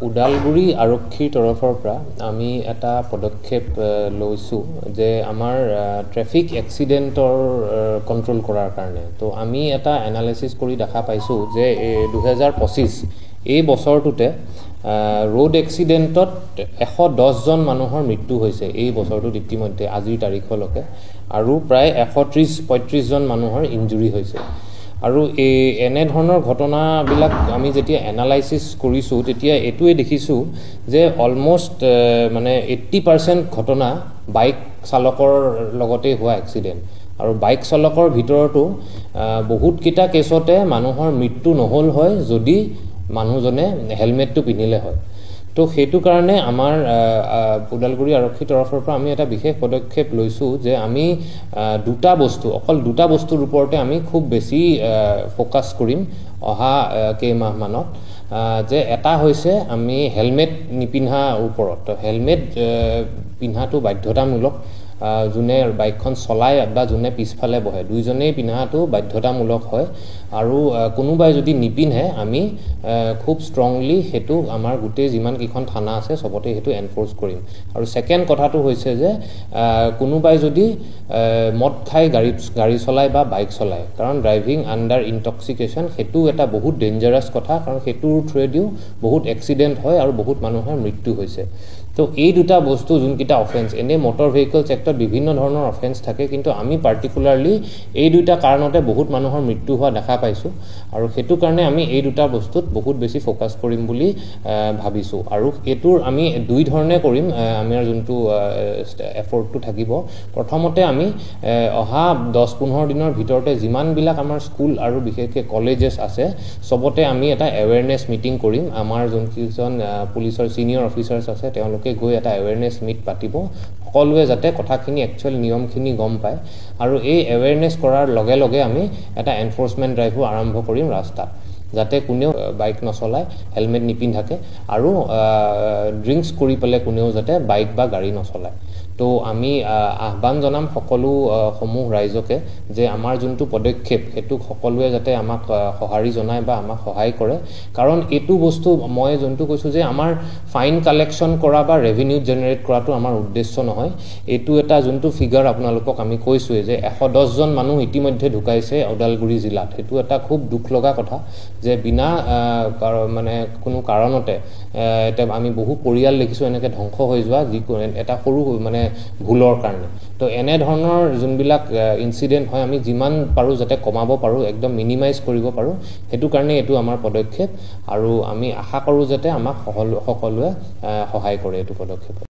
উদালগুৰি আৰক্ষীৰ তৰফৰ পৰা আমি এটা পদক্ষেপ লৈছোঁ যে আমাৰ ট্ৰেফিক এক্সিডেণ্টৰ কণ্ট্ৰোল কৰাৰ কাৰণে তো আমি এটা এনালাইচিছ কৰি দেখা পাইছোঁ যে 2025 এই বছৰটোতে ৰোড এক্সিডেণ্টত 110 জন মানুহৰ মৃত্যু হৈছে এই বছৰটোত ইতিমধ্যে আজিৰ তাৰিখলৈকে আৰু প্ৰায় 130-35 জন মানুহৰ ইনজুৰি হৈছে আৰু এনে ধৰণৰ ঘটনাবিলাক আমি যেতিয়া এনালাইচিছ কৰিছোঁ তেতিয়া এটোৱে দেখিছোঁ যে অলমোষ্ট মানে 80% ঘটনা বাইক চালকৰ লগতে হোৱা এক্সিডেণ্ট আৰু বাইক চালকৰ ভিতৰতো বহুত কিটা কেছতে মানুহৰ মৃত্যু নহল হয় যদি মানুহজনে হেলমেটটো পিন্ধিলে হয় তো সেইটো কাৰণে আমাৰ উদালগুৰি আৰক্ষী তৰফৰ পৰা আমি এটা বিশেষ পদক্ষেপ লৈছোঁ যে আমি অকল দুটা বস্তুৰ ওপৰতে আমি খুব বেছি ফোকাস কৰিম অহা কেইমাহ মানত যে এটা হৈছে আমি হেলমেট নিপিন্ধা ওপৰত হেলমেট পিন্ধাটো বাধ্যতামূলক যোনে বাইকখন চলাই বা যোনে পিছফালে বহে দুইজনেই পিন্ধাটো বাধ্যতামূলক হয় আৰু কোনোবাই যদি নিপিন্ধে আমি খুব ষ্ট্ৰংলি হেতু আমাৰ গোটেই যিমান কিখন থানা আছে সবতে হেতু এনফোৰ্স কৰিম আৰু সেকেন্ড কথাটো হৈছে যে কোনোবাই যদি মদ খাই গাড়ী চলাই বা বাইক চলাই কাৰণ ড্ৰাইভিং আন্ডাৰ ইনটক্সিকেশন হেতু এটা বহুত ডেঞ্জাৰাস কথা কাৰণ হেতুৰ থ্ৰুদিও বহুত এক্সিডেন্ট হয় আৰু বহুত মানুহৰ মৃত্যু হৈছে তো এই দুটা বস্তু যোনকিটা অফেন্স এনে মোটৰ ভেহিকল সেক্টৰত বিভিন্ন ধৰণৰ অফেন্স থাকে কিন্তু আমি পাৰ্টিকুলাৰলি এই দুটা কাৰণতে বহুত মানুহৰ মৃত্যু হোৱা দেখা পাইছো আৰু হেতু কাৰণে আমি এই দুটা বস্তুত বহুত বেছি ফোকাস কৰিম বুলি ভাবিছো আৰু এটোৰ আমি দুই ধৰণে কৰিম আমাৰ যোনটো এফৰ্টটো থাকিব প্ৰথমতে আমি অহা 10-15 দিনৰ ভিতৰতে যিমান বিলাক আমাৰ স্কুল আৰু বিশেষকৈ কলেজেস আছে সবতে আমি এটা এৱেৰনেছ মিটিং কৰিম আমাৰ যোনকিজন পুলিচৰ সিনিয়ৰ অফিচাৰ্স আছে তেওঁলোকে গৈ এটা এৱেৰনেছ মিট পাতিব সকলোৱে যাতে কথাখিনি একচুয়াল নিয়মখিনি গম পায় আৰু এই এৱেৰনেছ কৰাৰ লগে লগে আমি এটা এনফোৰ্সমেন্ট ড্ৰাইভো আৰম্ভ কৰিম ৰাস্তাত যাতে কোনেও বাইক নচলায় হেলমেট নিপিন্ধাকে আৰু ড্ৰিংকস কৰি পেলে কোনেও যাতে বাইক বা গাড়ী নচলায় তো আমি আহ্বান জনাম সকলো সমূহ ৰাইজকে যে আমাৰ যোনটো পদক্ষেপ হেতু সকলোৱে যাতে আমাক সহাৰি জনায় বা আমাক সহায় কৰে কাৰণ এটো বস্তু মই যোনটো কৈছো যে আমাৰ ফাইন কালেকশন কৰা বা ৰেভিনিউ জেনাৰেট কৰাটো আমাৰ উদ্দেশ্য নহয় এটো এটা যোনটো ফিগাৰ আপোনালোকক আমি কৈছো যে 110 জন মানুহ ইতিমধ্যে ঢুকাইছে ওদালগুৰি জিলাত হেতু এটা খুব দুখ লগা কথা যে বিনা মানে কোনো কাৰণতে এটা আমি বহু পৰিয়াল দেখিছো এনেকে ধ্বংস হৈ যোৱা যি এটা সৰু মানে ভুলৰ কাৰণে তো এনে ধৰণৰ যোনবিলাক ইনসিডেন্ট হয় আমি যিমান পাৰো যাতে কমাব পাৰো একদম মিনিমাইজ কৰিব পাৰো হেতু কাৰণে এটো আমাৰ পদক্ষেপ আৰু আমি আশা কৰো যাতে আমাক সকলোৱে সহায় কৰে এটো পদক্ষেপ